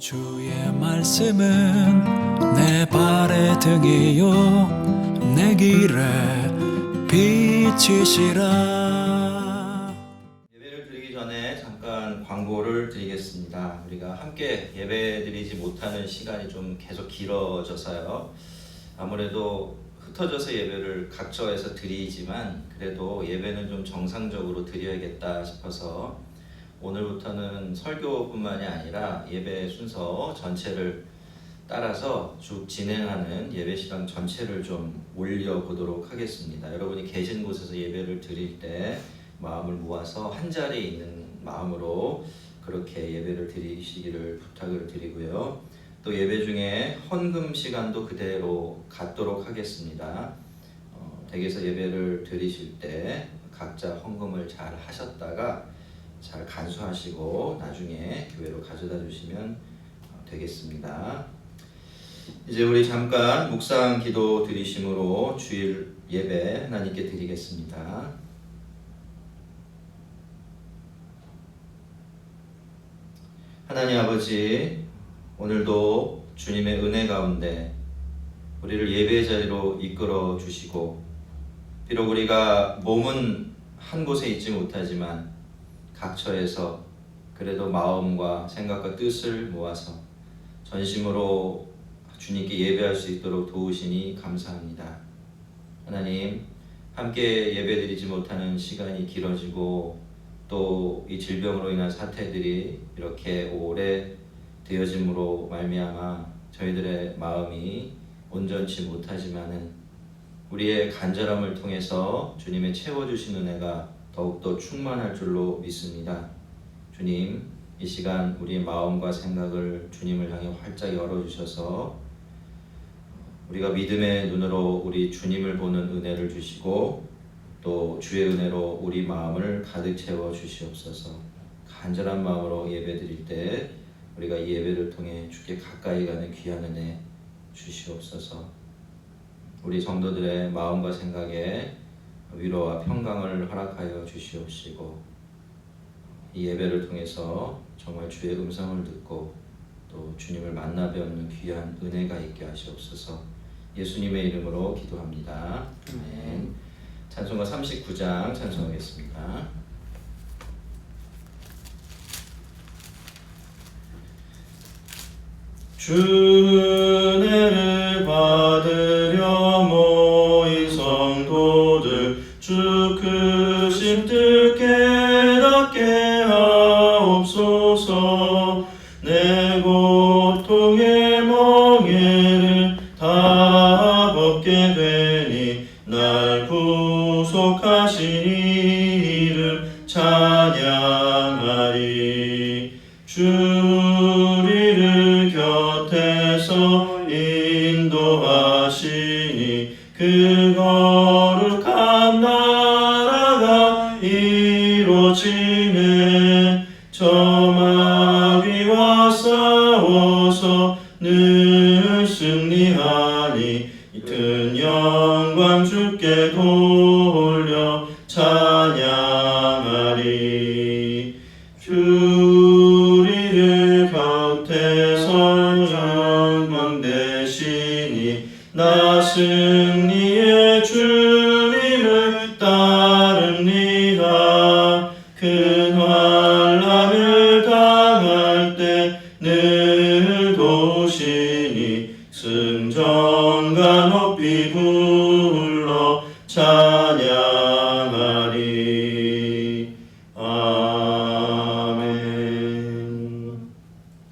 주의 말씀은 내 발의 등이요 내 길에 빛이시라. 예배를 드리기 전에 잠깐 광고를 드리겠습니다. 우리가 함께 예배 드리지 못하는 시간이 좀 계속 길어져서요. 아무래도 흩어져서 예배를 각처에서 드리지만 그래도 예배는 좀 정상적으로 드려야겠다 싶어서 오늘부터는 설교뿐만이 아니라 예배 순서 전체를 따라서 쭉 진행하는 예배 시간 전체를 좀 올려보도록 하겠습니다. 여러분이 계신 곳에서 예배를 드릴 때 마음을 모아서 한 자리에 있는 마음으로 그렇게 예배를 드리시기를 부탁을 드리고요. 또 예배 중에 헌금 시간도 그대로 갖도록 하겠습니다. 댁에서 예배를 드리실 때 각자 헌금을 잘 하셨다가 잘 간수하시고 나중에 교회로 가져다 주시면 되겠습니다. 이제 우리 잠깐 묵상 기도 드리심으로 주일 예배 하나님께 드리겠습니다. 하나님 아버지, 오늘도 주님의 은혜 가운데 우리를 예배의 자리로 이끌어 주시고, 비록 우리가 몸은 한 곳에 있지 못하지만 각처에서 그래도 마음과 생각과 뜻을 모아서 전심으로 주님께 예배할 수 있도록 도우시니 감사합니다. 하나님, 함께 예배드리지 못하는 시간이 길어지고 또 이 질병으로 인한 사태들이 이렇게 오래 되어짐으로 말미암아 저희들의 마음이 온전치 못하지만은 우리의 간절함을 통해서 주님의 채워주신 은혜가 더욱더 충만할 줄로 믿습니다. 주님, 이 시간 우리의 마음과 생각을 주님을 향해 활짝 열어주셔서 우리가 믿음의 눈으로 우리 주님을 보는 은혜를 주시고 또 주의 은혜로 우리 마음을 가득 채워 주시옵소서. 간절한 마음으로 예배 드릴 때 우리가 이 예배를 통해 주께 가까이 가는 귀한 은혜 주시옵소서. 우리 성도들의 마음과 생각에 위로와 평강을 허락하여 주시옵시고 이 예배를 통해서 정말 주의 음성을 듣고 또 주님을 만나 뵙는 귀한 은혜가 있게 하시옵소서. 예수님의 이름으로 기도합니다. 아멘. 찬송가 39장 찬송하겠습니다. 주 은혜를 받으려 모인 성도들 주 크신 뜻 깨닫게 하옵소서. 내 고통의 멍에를 다 벗게 되니 날 구속하신 이름 찬양하리. 주 우리를 곁에서 인도하시니 그 거룩한 나라가 이루어지네. 저 마귀와 싸워서 늘 승리하니 큰 영광 주께 돌려 찬양하리. 주 우리를 곁에서 영광 되시니 나 승리의 주님을 따릅니다. 큰 환난을 당할 때 늘 도우시니 승전가 높이 불러 찬양하리. 아멘.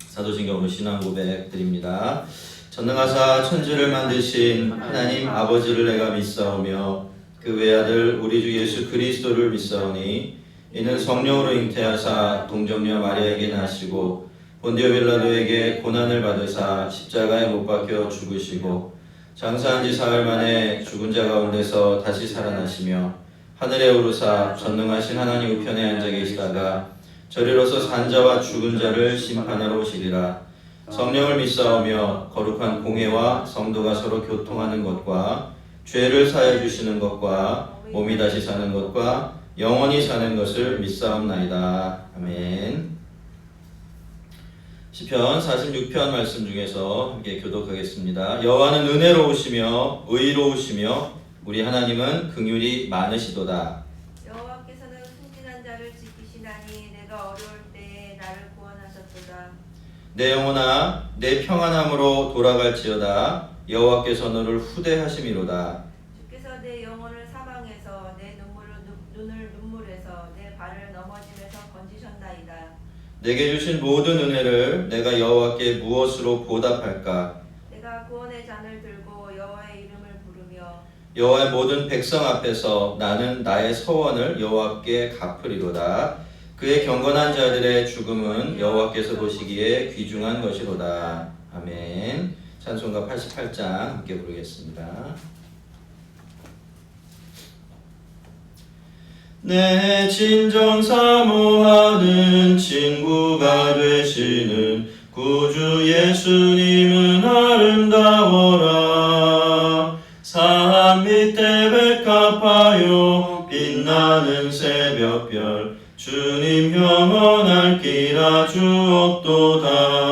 사도신경 오늘 신앙 고백 드립니다. 전능하사 천지를 만드신 하나님 아버지를 내가 믿사오며 그 외아들 우리 주 예수 그리스도를 믿사오니 이는 성령으로 잉태하사 동정녀 마리아에게 나시고 본디오 빌라도에게 고난을 받으사 십자가에 못 박혀 죽으시고 장사한 지 사흘 만에 죽은 자 가운데서 다시 살아나시며 하늘에 오르사 전능하신 하나님 우편에 앉아 계시다가 저리로서 산 자와 죽은 자를 심판하러 오시리라. 성령을 믿사오며 거룩한 공회와 성도가 서로 교통하는 것과 죄를 사하여 주시는 것과 몸이 다시 사는 것과 영원히 사는 것을 믿사옵나이다. 아멘. 시편 46편 말씀 중에서 함께 교독하겠습니다. 여호와는 은혜로우시며 의로우시며 우리 하나님은 긍휼이 많으시도다. 여호와께서는 순진한 자를 지키시나니 내가 어려울 때에 나를 구원하셨도다. 내 영혼아 내 평안함으로 돌아갈지어다. 여호와께서 너를 후대하심이로다. 주께서 내 영혼을 사망해서 내 눈을 눈물에서 내 발을 넘어짐에서 건지셨나이다. 내게 주신 모든 은혜를 내가 여호와께 무엇으로 보답할까? 내가 구원의 잔을 들고 여호와의 이름을 부르며 여호와의 모든 백성 앞에서 나는 나의 서원을 여호와께 갚으리로다. 그의 경건한 자들의 죽음은 여호와께서 보시기에 귀중한 것이로다. 아멘. 찬송가 88장 함께 부르겠습니다. 내 진정 사모하는 친구가 되시는 구주 예수님은 아름다워라. 산 밑에 백합하여 빛나는 새벽별 주님 영원할 길아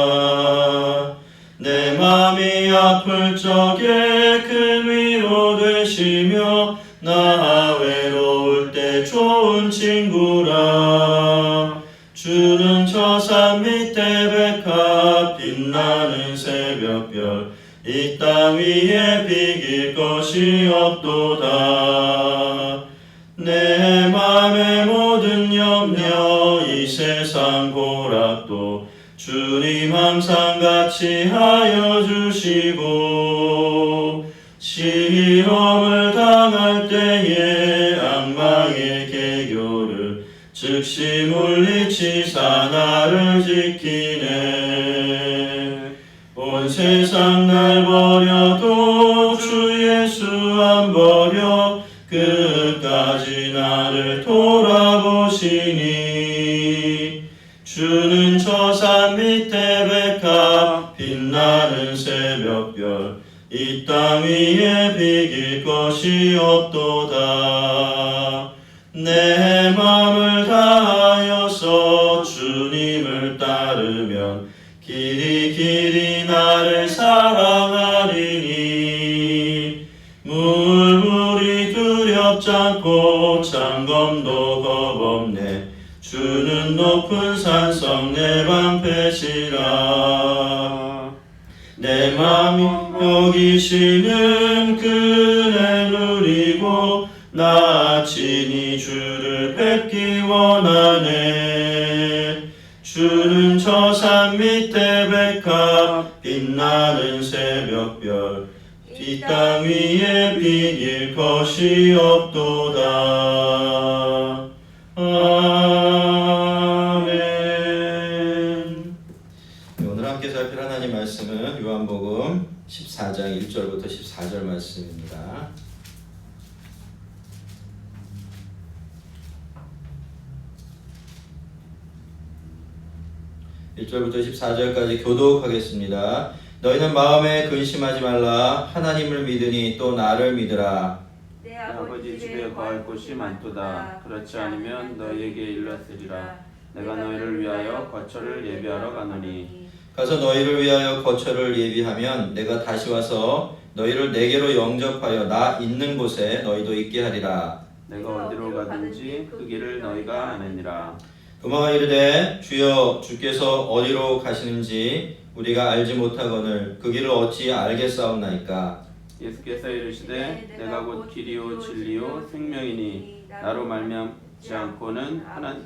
주옵도다. 내 맘이 아플 적에 큰 위로 되시며 나 외로울 때 좋은 친구라. 주는 저 산 밑에 백합 빛나는 새벽별 이 땅 위에 비길 것이 없도다. 내 맘의 모든 염려 이 세상 고락도 주님 항상 같이 하여 주시고 시험을 당할 때에 악마의 계교를 즉시 물리치사 나를 지키네. 온 세상 날 버려도 주 예수 안 버려 끝까지 나를 돌아보시니. 주는 저 산 밑에 백합 빛나는 새벽별 이 땅 위에 비길 것이 없도다. 내 맘을 다하여서 주님을 따르면 길이 길이 나를 사랑하리니. 물불이 두렵지 않고 창검도 겁없네. 주는 높은 산성 내 방패시라. 내 맘이 여기시는 그네 누리고 나 친히 주를 뵙기 원하네. 주는 저 산 밑에 백합 빛나는 새벽별 이 땅 위에 비길 것이 없도다. 아멘. 오늘 함께 살필 하나님 말씀은 요한복음 14장 1절부터 14절 말씀입니다. (1절부터) 14절까지 교독하겠습니다. 너희는 마음에 근심하지 말라. 하나님을 믿으니 또 나를 믿으라. 내 아버지 집에 거할 곳이 많도다. 그렇지 않으면 너희에게 일렀으리라. 내가 너희를 위하여 거처를 예비하러 가노니. 가서 너희를 위하여 거처를 예비하면 내가 다시 와서 너희를 내게로 영접하여 나 있는 곳에 너희도 있게 하리라. 내가 어디로 가든지 그 길을 너희가 아느니라. 도마가 이르되 주여 주께서 어디로 가시는지 우리가 알지 못하거늘 그 길을 어찌 알겠사옵나이까. 예수께서 이르시되 내가 곧 길이요 진리요 생명이니 나로 말미암지 않고는 하나님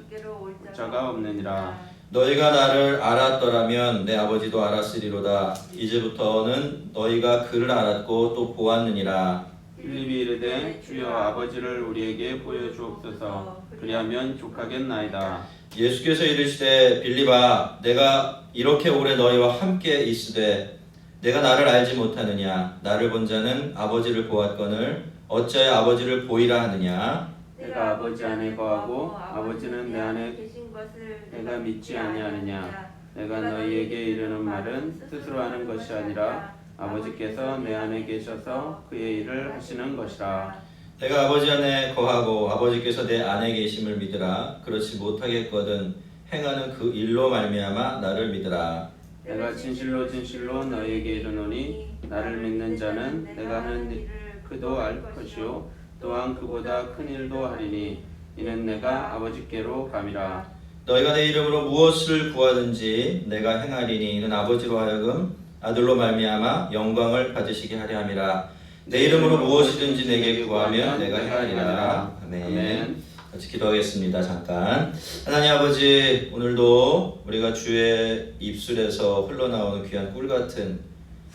자가 없느니라. 너희가 나를 알았더라면 내 아버지도 알았으리로다. 이제부터는 너희가 그를 알았고 또 보았느니라. 빌립이 이르되 주여 아버지를 우리에게 보여주옵소서. 그리하면 족하겠나이다. 예수께서 이르시되 빌립아 내가 이렇게 오래 너희와 함께 있으되 내가 나를 알지 못하느냐. 나를 본 자는 아버지를 보았거늘 어찌하여 아버지를 보이라 하느냐. 내가 아버지 안에 거하고 아버지는 내 안에 계신 것을 내가 믿지 아니하느냐. 내가 너희에게 이르는 말은 스스로 하는 것이 아니라 아버지께서 내 안에 계셔서 그의 일을 하시는 것이라. 내가 아버지 안에 거하고 아버지께서 내 안에 계심을 믿으라. 그렇지 못하겠거든 행하는 그 일로 말미암아 나를 믿으라. 내가 진실로 진실로 너희에게 이르노니 나를 믿는 자는 내가 하는 일을 그도 알 것이요 또한 그보다 큰 일도 하리니 이는 내가 아버지께로 감이라. 너희가 내 이름으로 무엇을 구하든지 내가 행하리니 이는 아버지로 하여금 아들로 말미암아 영광을 받으시게 하려 함이라. 내 이름으로 무엇이든지 내게 구하면 내가 행하리라. 아멘. 같이 기도하겠습니다. 잠깐. 하나님 아버지, 오늘도 우리가 주의 입술에서 흘러나오는 귀한 꿀같은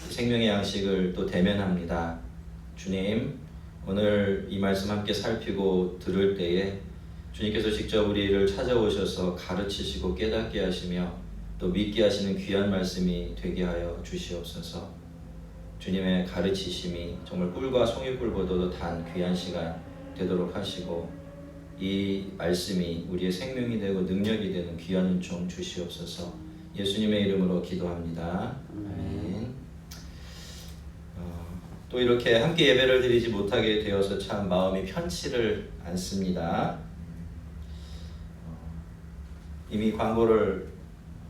생명의 양식을 또 대면합니다. 주님, 오늘 이 말씀 함께 살피고 들을 때에 주님께서 직접 우리를 찾아오셔서 가르치시고 깨닫게 하시며 또 믿게 하시는 귀한 말씀이 되게 하여 주시옵소서. 주님의 가르치심이 정말 꿀과 송이꿀보다도 단 귀한 시간 되도록 하시고 이 말씀이 우리의 생명이 되고 능력이 되는 귀한 은총 주시옵소서. 예수님의 이름으로 기도합니다. 아멘. 또 이렇게 함께 예배를 드리지 못하게 되어서 참 마음이 편치를 않습니다. 이미 광고를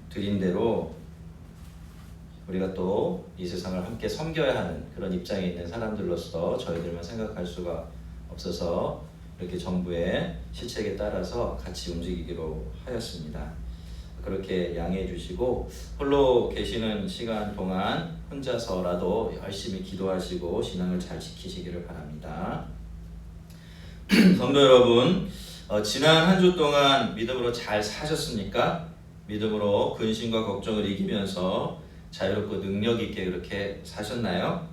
드린 대로 우리가 또 이 세상을 함께 섬겨야 하는 그런 입장에 있는 사람들로서 저희들만 생각할 수가 없어서 이렇게 정부의 시책에 따라서 같이 움직이기로 하였습니다. 그렇게 양해해 주시고 홀로 계시는 시간 동안 혼자서라도 열심히 기도하시고 신앙을 잘 지키시기를 바랍니다. 성도 여러분, 지난 한 주 동안 믿음으로 잘 사셨습니까? 믿음으로 근심과 걱정을 이기면서 자유롭고 능력 있게 그렇게 사셨나요?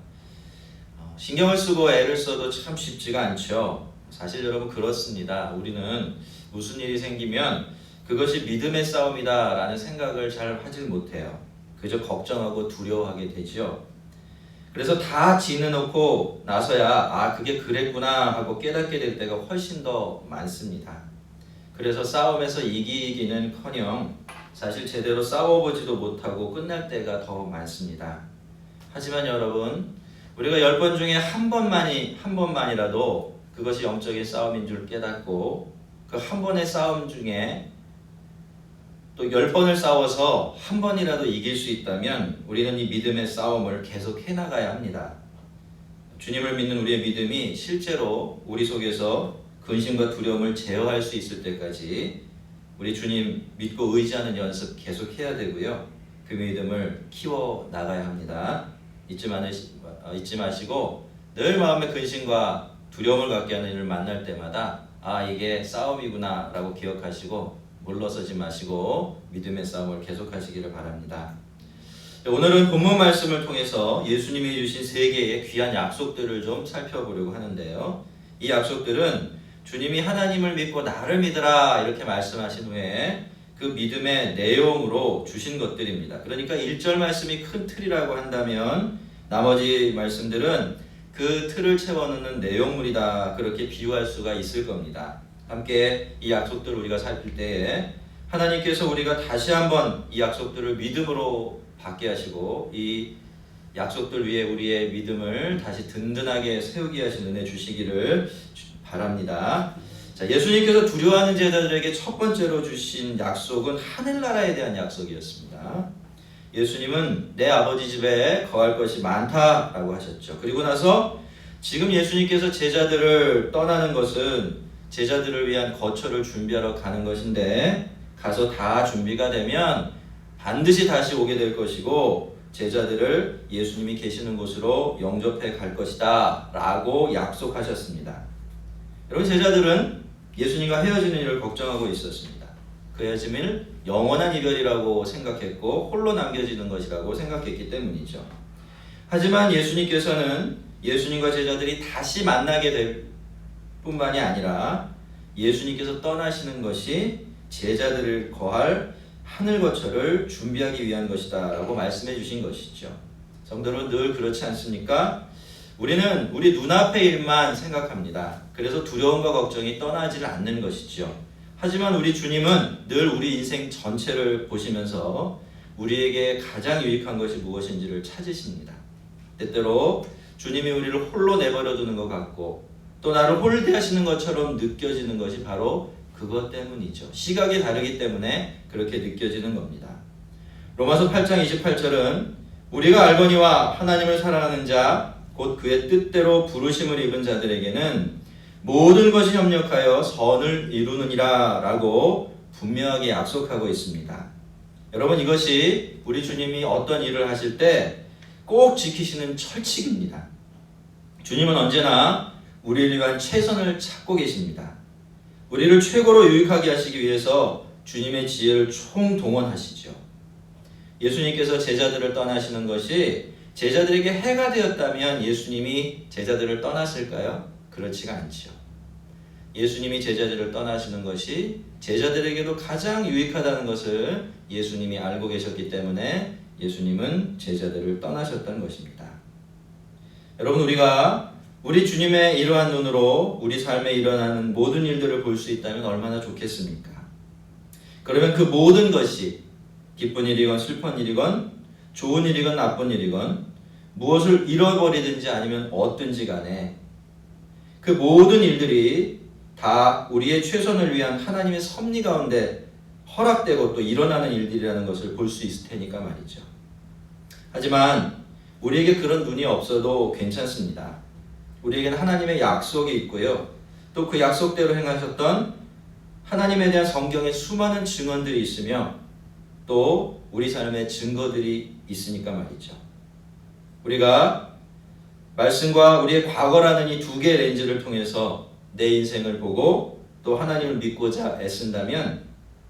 신경을 쓰고 애를 써도 참 쉽지가 않죠. 사실 여러분 그렇습니다. 우리는 무슨 일이 생기면 그것이 믿음의 싸움이다 라는 생각을 잘 하지 못해요. 그저 걱정하고 두려워하게 되죠. 그래서 다 지내놓고 나서야 그게 그랬구나 하고 깨닫게 될 때가 훨씬 더 많습니다. 그래서 싸움에서 이기기는커녕 사실 제대로 싸워보지도 못하고 끝날 때가 더 많습니다. 하지만 여러분, 우리가 10번 중에 한 번만이라도 그것이 영적인 싸움인 줄 깨닫고 그 한 번의 싸움 중에 또 10번을 싸워서 한 번이라도 이길 수 있다면 우리는 이 믿음의 싸움을 계속 해나가야 합니다. 주님을 믿는 우리의 믿음이 실제로 우리 속에서 근심과 두려움을 제어할 수 있을 때까지 우리 주님 믿고 의지하는 연습 계속 해야 되고요. 그 믿음을 키워 나가야 합니다. 잊지 마시고 늘 마음의 근심과 두려움을 갖게 하는 일을 만날 때마다 이게 싸움이구나 라고 기억하시고 물러서지 마시고 믿음의 싸움을 계속하시기를 바랍니다. 오늘은 본문 말씀을 통해서 예수님이 주신 3개의 귀한 약속들을 좀 살펴보려고 하는데요. 이 약속들은 주님이 하나님을 믿고 나를 믿으라 이렇게 말씀하신 후에 그 믿음의 내용으로 주신 것들입니다. 그러니까 1절 말씀이 큰 틀이라고 한다면 나머지 말씀들은 그 틀을 채워넣는 내용물이다 그렇게 비유할 수가 있을 겁니다. 함께 이 약속들을 우리가 살필 때에 하나님께서 우리가 다시 한번 이 약속들을 믿음으로 받게 하시고 이 약속들 위에 우리의 믿음을 다시 든든하게 세우게 하신 은혜 주시기를 바랍니다. 자, 예수님께서 두려워하는 제자들에게 첫 번째로 주신 약속은 하늘나라에 대한 약속이었습니다. 예수님은 내 아버지 집에 거할 것이 많다라고 하셨죠. 그리고 나서 지금 예수님께서 제자들을 떠나는 것은 제자들을 위한 거처를 준비하러 가는 것인데 가서 다 준비가 되면 반드시 다시 오게 될 것이고 제자들을 예수님이 계시는 곳으로 영접해 갈 것이다 라고 약속하셨습니다. 여러분, 제자들은 예수님과 헤어지는 일을 걱정하고 있었습니다. 그 헤어짐을 영원한 이별이라고 생각했고 홀로 남겨지는 것이라고 생각했기 때문이죠. 하지만 예수님께서는 예수님과 제자들이 다시 만나게 될 뿐만이 아니라 예수님께서 떠나시는 것이 제자들을 거할 하늘 거처를 준비하기 위한 것이다 라고 말씀해 주신 것이죠. 성도 여러분, 늘 그렇지 않습니까? 우리는 우리 눈앞의 일만 생각합니다. 그래서 두려움과 걱정이 떠나지를 않는 것이죠. 하지만 우리 주님은 늘 우리 인생 전체를 보시면서 우리에게 가장 유익한 것이 무엇인지를 찾으십니다. 때때로 주님이 우리를 홀로 내버려 두는 것 같고 또 나를 홀대하시는 것처럼 느껴지는 것이 바로 그것 때문이죠. 시각이 다르기 때문에 그렇게 느껴지는 겁니다. 로마서 8장 28절은 우리가 알거니와 하나님을 사랑하는 자 곧 그의 뜻대로 부르심을 입은 자들에게는 모든 것이 협력하여 선을 이루느니라 라고 분명하게 약속하고 있습니다. 여러분, 이것이 우리 주님이 어떤 일을 하실 때 꼭 지키시는 철칙입니다. 주님은 언제나 우리를 위한 최선을 찾고 계십니다. 우리를 최고로 유익하게 하시기 위해서 주님의 지혜를 총동원하시죠. 예수님께서 제자들을 떠나시는 것이 제자들에게 해가 되었다면 예수님이 제자들을 떠났을까요? 그렇지가 않죠. 예수님이 제자들을 떠나시는 것이 제자들에게도 가장 유익하다는 것을 예수님이 알고 계셨기 때문에 예수님은 제자들을 떠나셨다는 것입니다. 여러분, 우리가 우리 주님의 이러한 눈으로 우리 삶에 일어나는 모든 일들을 볼 수 있다면 얼마나 좋겠습니까? 그러면 그 모든 것이 기쁜 일이건 슬픈 일이건 좋은 일이건 나쁜 일이건 무엇을 잃어버리든지 아니면 얻든지 간에 그 모든 일들이 다 우리의 최선을 위한 하나님의 섭리 가운데 허락되고 또 일어나는 일들이라는 것을 볼 수 있을 테니까 말이죠. 하지만 우리에게 그런 눈이 없어도 괜찮습니다. 우리에게는 하나님의 약속이 있고요. 또 그 약속대로 행하셨던 하나님에 대한 성경의 수많은 증언들이 있으며 또 우리 삶의 증거들이 있으니까 말이죠. 우리가 말씀과 우리의 과거라는 이 두 개의 렌즈를 통해서 내 인생을 보고 또 하나님을 믿고자 애쓴다면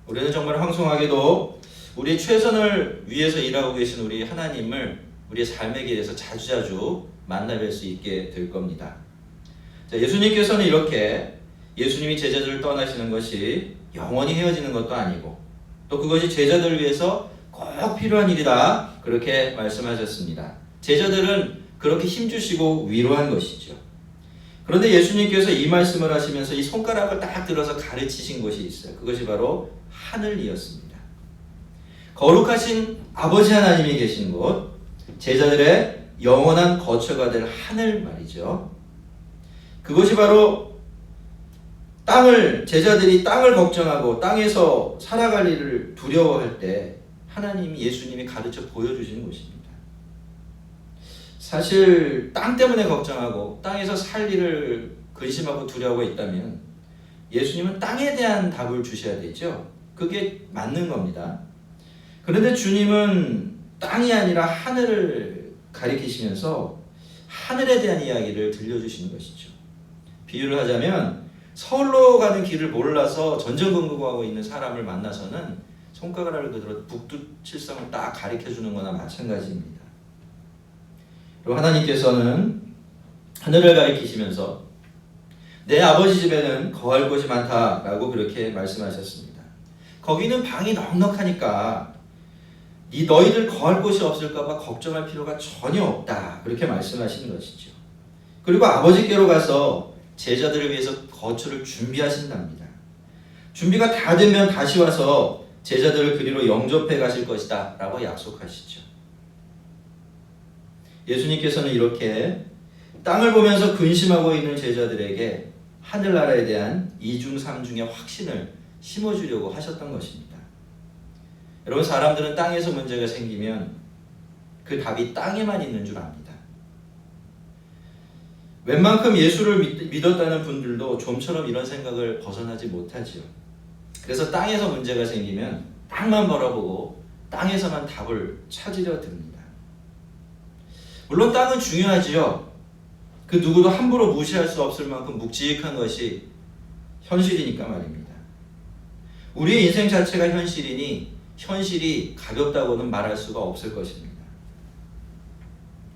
우리는 정말 황송하게도 우리의 최선을 위해서 일하고 계신 우리 하나님을 우리의 삶의 길에서 자주자주 만나뵐 수 있게 될 겁니다. 자, 예수님께서는 이렇게 예수님이 제자들을 떠나시는 것이 영원히 헤어지는 것도 아니고 또 그것이 제자들을 위해서 꼭 필요한 일이다 그렇게 말씀하셨습니다. 제자들은 그렇게 힘주시고 위로한 것이죠. 그런데 예수님께서 이 말씀을 하시면서 이 손가락을 딱 들어서 가르치신 것이 있어요. 그것이 바로 하늘이었습니다. 거룩하신 아버지 하나님이 계신 곳, 제자들의 영원한 거처가 될 하늘 말이죠. 그것이 바로 제자들이 땅을 걱정하고 땅에서 살아갈 일을 두려워할 때 하나님이 예수님이 가르쳐 보여주신 곳입니다. 사실 땅 때문에 걱정하고 땅에서 살 일을 근심하고 두려워하고 있다면 예수님은 땅에 대한 답을 주셔야 되죠. 그게 맞는 겁니다. 그런데 주님은 땅이 아니라 하늘을 가리키시면서 하늘에 대한 이야기를 들려주시는 것이죠. 비유를 하자면 서울로 가는 길을 몰라서 전전긍긍하고 있는 사람을 만나서는 손가락을 들어 북두칠성을 딱 가리켜주는 거나 마찬가지입니다. 그리고 하나님께서는 하늘을 가리키시면서 내 아버지 집에는 거할 곳이 많다라고 그렇게 말씀하셨습니다. 거기는 방이 넉넉하니까 너희들 거할 곳이 없을까 봐 걱정할 필요가 전혀 없다 그렇게 말씀하시는 것이죠. 그리고 아버지께로 가서 제자들을 위해서 거처를 준비하신답니다. 준비가 다 되면 다시 와서 제자들을 그리로 영접해 가실 것이다 라고 약속하시죠. 예수님께서는 이렇게 땅을 보면서 근심하고 있는 제자들에게 하늘나라에 대한 이중삼중의 확신을 심어주려고 하셨던 것입니다. 여러분, 사람들은 땅에서 문제가 생기면 그 답이 땅에만 있는 줄 압니다. 웬만큼 예수를 믿었다는 분들도 좀처럼 이런 생각을 벗어나지 못하지요. 그래서 땅에서 문제가 생기면 땅만 바라보고 땅에서만 답을 찾으려 듭니다. 물론 땅은 중요하지요. 그 누구도 함부로 무시할 수 없을 만큼 묵직한 것이 현실이니까 말입니다. 우리의 인생 자체가 현실이니 현실이 가볍다고는 말할 수가 없을 것입니다.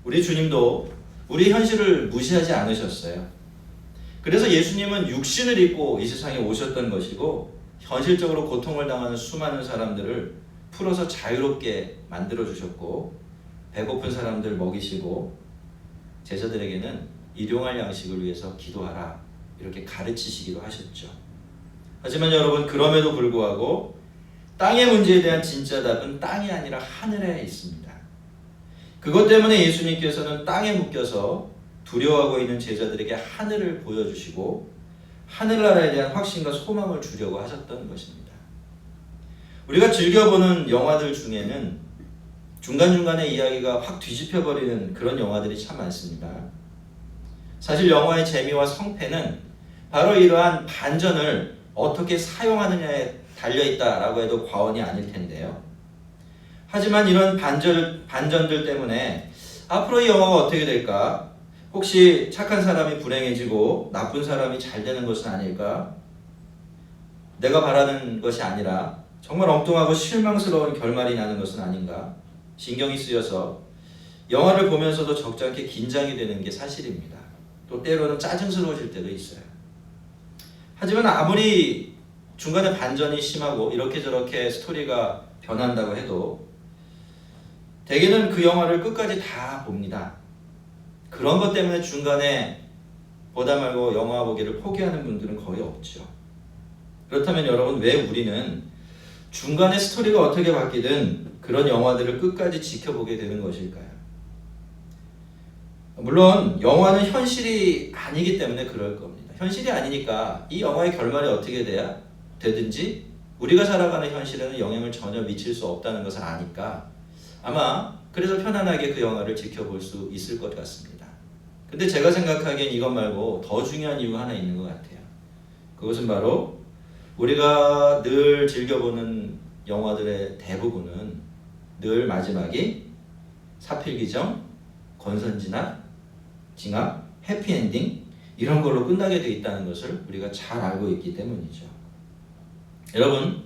우리 주님도 우리 현실을 무시하지 않으셨어요. 그래서 예수님은 육신을 입고 이 세상에 오셨던 것이고 현실적으로 고통을 당하는 수많은 사람들을 풀어서 자유롭게 만들어주셨고 배고픈 사람들 먹이시고 제자들에게는 일용할 양식을 위해서 기도하라 이렇게 가르치시기도 하셨죠. 하지만 여러분, 그럼에도 불구하고 땅의 문제에 대한 진짜 답은 땅이 아니라 하늘에 있습니다. 그것 때문에 예수님께서는 땅에 묶여서 두려워하고 있는 제자들에게 하늘을 보여주시고 하늘나라에 대한 확신과 소망을 주려고 하셨던 것입니다. 우리가 즐겨보는 영화들 중에는 중간중간에 이야기가 확 뒤집혀버리는 그런 영화들이 참 많습니다. 사실 영화의 재미와 성패는 바로 이러한 반전을 어떻게 사용하느냐에 달려있다라고 해도 과언이 아닐 텐데요. 하지만 이런 반전들 때문에 앞으로 이 영화가 어떻게 될까? 혹시 착한 사람이 불행해지고 나쁜 사람이 잘 되는 것은 아닐까? 내가 바라는 것이 아니라 정말 엉뚱하고 실망스러운 결말이 나는 것은 아닌가? 신경이 쓰여서 영화를 보면서도 적잖게 긴장이 되는 게 사실입니다. 또 때로는 짜증스러워질 때도 있어요. 하지만 아무리 중간에 반전이 심하고 이렇게 저렇게 스토리가 변한다고 해도 대개는 그 영화를 끝까지 다 봅니다. 그런 것 때문에 중간에 보다 말고 영화 보기를 포기하는 분들은 거의 없죠. 그렇다면 여러분, 왜 우리는 중간에 스토리가 어떻게 바뀌든 그런 영화들을 끝까지 지켜보게 되는 것일까요? 물론 영화는 현실이 아니기 때문에 그럴 겁니다. 현실이 아니니까 이 영화의 결말이 어떻게 되든지 우리가 살아가는 현실에는 영향을 전혀 미칠 수 없다는 것을 아니까 아마 그래서 편안하게 그 영화를 지켜볼 수 있을 것 같습니다. 근데 제가 생각하기엔 이것 말고 더 중요한 이유가 하나 있는 것 같아요. 그것은 바로 우리가 늘 즐겨보는 영화들의 대부분은 늘 마지막이 사필귀정, 권선징악, 해피엔딩 이런 걸로 끝나게 돼 있다는 것을 우리가 잘 알고 있기 때문이죠. 여러분,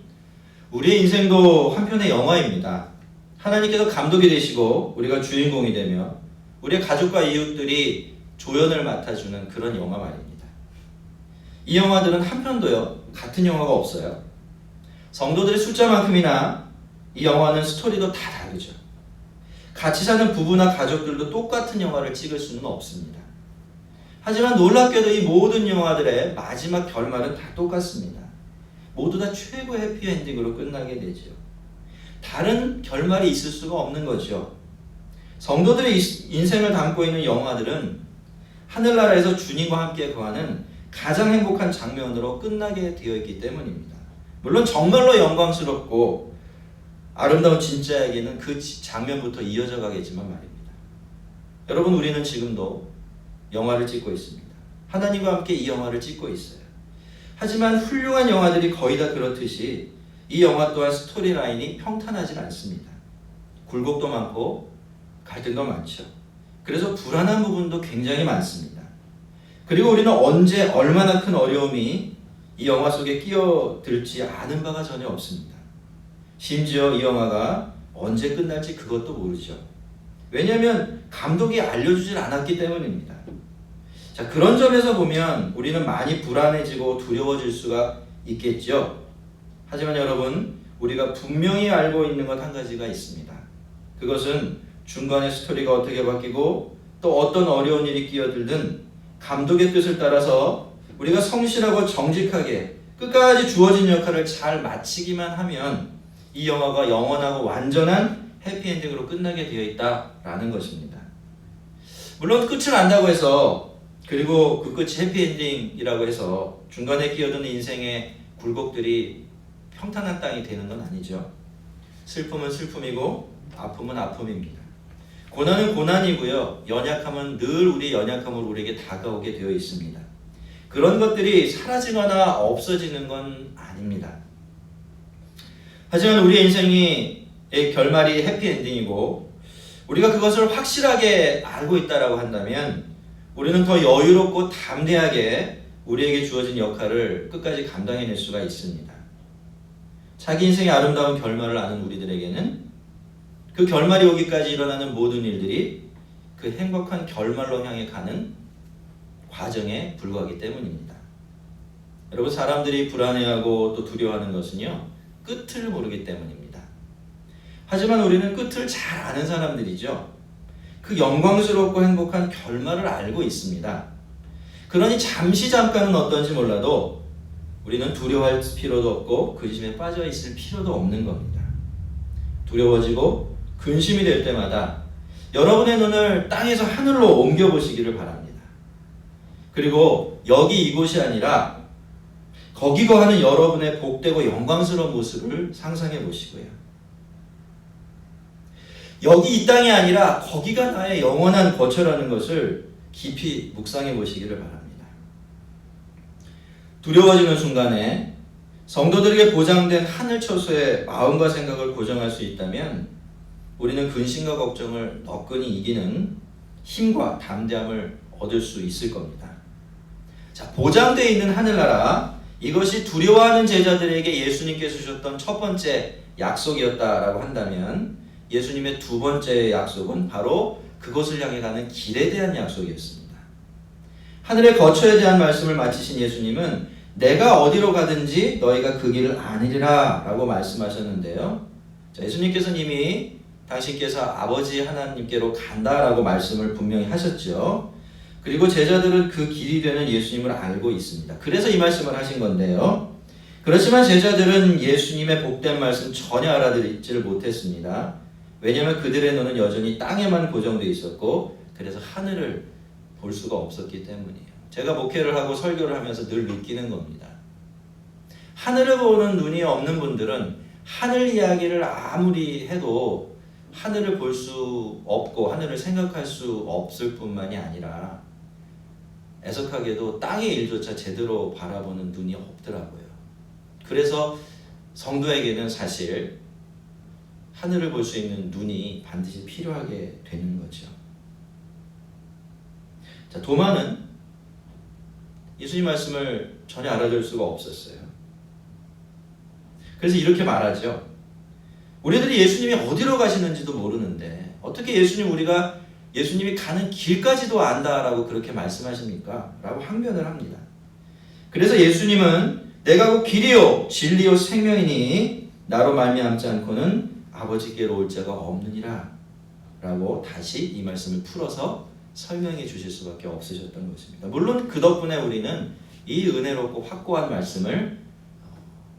우리의 인생도 한편의 영화입니다. 하나님께서 감독이 되시고 우리가 주인공이 되며 우리의 가족과 이웃들이 조연을 맡아주는 그런 영화 말입니다. 이 영화들은 한 편도요 같은 영화가 없어요. 성도들의 숫자만큼이나 이 영화는 스토리도 다 다르죠. 같이 사는 부부나 가족들도 똑같은 영화를 찍을 수는 없습니다. 하지만 놀랍게도 이 모든 영화들의 마지막 결말은 다 똑같습니다. 모두 다 최고의 해피엔딩으로 끝나게 되죠. 다른 결말이 있을 수가 없는 거죠. 성도들의 인생을 담고 있는 영화들은 하늘나라에서 주님과 함께 거하는 가장 행복한 장면으로 끝나게 되어 있기 때문입니다. 물론 정말로 영광스럽고 아름다운 진짜에게는 그 장면부터 이어져 가겠지만 말입니다. 여러분, 우리는 지금도 영화를 찍고 있습니다. 하나님과 함께 이 영화를 찍고 있어요. 하지만 훌륭한 영화들이 거의 다 그렇듯이 이 영화 또한 스토리라인이 평탄하지 않습니다. 굴곡도 많고 갈등도 많죠. 그래서 불안한 부분도 굉장히 많습니다. 그리고 우리는 언제 얼마나 큰 어려움이 이 영화 속에 끼어들지 아는 바가 전혀 없습니다. 심지어 이 영화가 언제 끝날지 그것도 모르죠. 왜냐하면 감독이 알려주질 않았기 때문입니다. 자, 그런 점에서 보면 우리는 많이 불안해지고 두려워질 수가 있겠죠. 하지만 여러분, 우리가 분명히 알고 있는 것 한 가지가 있습니다. 그것은 중간에 스토리가 어떻게 바뀌고 또 어떤 어려운 일이 끼어들든 감독의 뜻을 따라서 우리가 성실하고 정직하게 끝까지 주어진 역할을 잘 마치기만 하면 이 영화가 영원하고 완전한 해피엔딩으로 끝나게 되어 있다라는 것입니다. 물론 끝을 안다고 해서 그리고 그 끝이 해피엔딩이라고 해서 중간에 끼어드는 인생의 굴곡들이 평탄한 땅이 되는 건 아니죠. 슬픔은 슬픔이고 아픔은 아픔입니다. 고난은 고난이고요. 연약함은 늘 우리의 연약함으로 우리에게 다가오게 되어 있습니다. 그런 것들이 사라지거나 없어지는 건 아닙니다. 하지만 우리의 인생의 결말이 해피엔딩이고 우리가 그것을 확실하게 알고 있다고 한다면 우리는 더 여유롭고 담대하게 우리에게 주어진 역할을 끝까지 감당해낼 수가 있습니다. 자기 인생의 아름다운 결말을 아는 우리들에게는 그 결말이 오기까지 일어나는 모든 일들이 그 행복한 결말로 향해 가는 과정에 불과하기 때문입니다. 여러분, 사람들이 불안해하고 또 두려워하는 것은요, 끝을 모르기 때문입니다. 하지만 우리는 끝을 잘 아는 사람들이죠. 그 영광스럽고 행복한 결말을 알고 있습니다. 그러니 잠깐은 어떤지 몰라도 우리는 두려워할 필요도 없고 근심에 빠져 있을 필요도 없는 겁니다. 두려워지고 근심이 될 때마다 여러분의 눈을 땅에서 하늘로 옮겨보시기를 바랍니다. 그리고 여기 이곳이 아니라 거기 거하는 여러분의 복되고 영광스러운 모습을 상상해 보시고요. 여기 이 땅이 아니라 거기가 나의 영원한 거처라는 것을 깊이 묵상해 보시기를 바랍니다. 두려워지는 순간에 성도들에게 보장된 하늘 처소에 마음과 생각을 고정할 수 있다면 우리는 근심과 걱정을 너끈히 이기는 힘과 담대함을 얻을 수 있을 겁니다. 자, 보장되어 있는 하늘나라, 이것이 두려워하는 제자들에게 예수님께서 주셨던 첫 번째 약속이었다라고 한다면 예수님의 두 번째 약속은 바로 그것을 향해 가는 길에 대한 약속이었습니다. 하늘의 거처에 대한 말씀을 마치신 예수님은 내가 어디로 가든지 너희가 그 길을 아니리라 라고 말씀하셨는데요. 자, 예수님께서는 이미 당신께서 아버지 하나님께로 간다라고 말씀을 분명히 하셨죠. 그리고 제자들은 그 길이 되는 예수님을 알고 있습니다. 그래서 이 말씀을 하신 건데요. 그렇지만 제자들은 예수님의 복된 말씀 전혀 알아듣지를 못했습니다. 왜냐하면 그들의 눈은 여전히 땅에만 고정되어 있었고 그래서 하늘을 볼 수가 없었기 때문이에요. 제가 목회를 하고 설교를 하면서 늘 느끼는 겁니다. 하늘을 보는 눈이 없는 분들은 하늘 이야기를 아무리 해도 하늘을 볼 수 없고 하늘을 생각할 수 없을 뿐만이 아니라 애석하게도 땅의 일조차 제대로 바라보는 눈이 없더라고요. 그래서 성도에게는 사실 하늘을 볼 수 있는 눈이 반드시 필요하게 되는 거죠. 자, 도마는 예수님 말씀을 전혀 알아들 수가 없었어요. 그래서 이렇게 말하죠. 우리들이 예수님이 어디로 가시는지도 모르는데 어떻게 우리가 예수님이 가는 길까지도 안다라고 그렇게 말씀하십니까? 라고 항변을 합니다. 그래서 예수님은 내가 곧 길이요 진리요 생명이니 나로 말미암지 않고는 아버지께로 올 자가 없느니라 라고 다시 이 말씀을 풀어서 설명해 주실 수밖에 없으셨던 것입니다. 물론 그 덕분에 우리는 이 은혜롭고 확고한 말씀을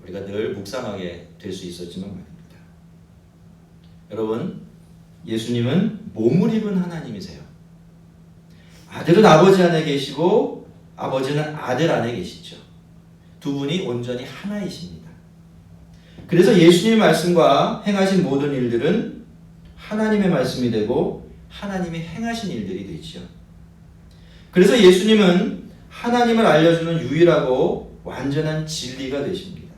우리가 늘 묵상하게 될 수 있었지만 말입니다. 여러분, 예수님은 몸을 입은 하나님이세요. 아들은 아버지 안에 계시고 아버지는 아들 안에 계시죠. 두 분이 온전히 하나이십니다. 그래서 예수님의 말씀과 행하신 모든 일들은 하나님의 말씀이 되고 하나님이 행하신 일들이 되죠. 그래서 예수님은 하나님을 알려주는 유일하고 완전한 진리가 되십니다.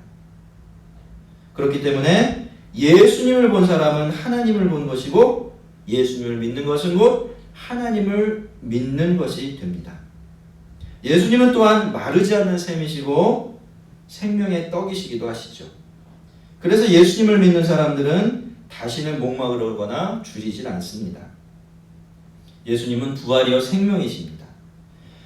그렇기 때문에 예수님을 본 사람은 하나님을 본 것이고 예수님을 믿는 것은 곧 하나님을 믿는 것이 됩니다. 예수님은 또한 마르지 않는 샘이시고 생명의 떡이시기도 하시죠. 그래서 예수님을 믿는 사람들은 다시는 목마르거나 줄이질 않습니다. 예수님은 부활이요 생명이십니다.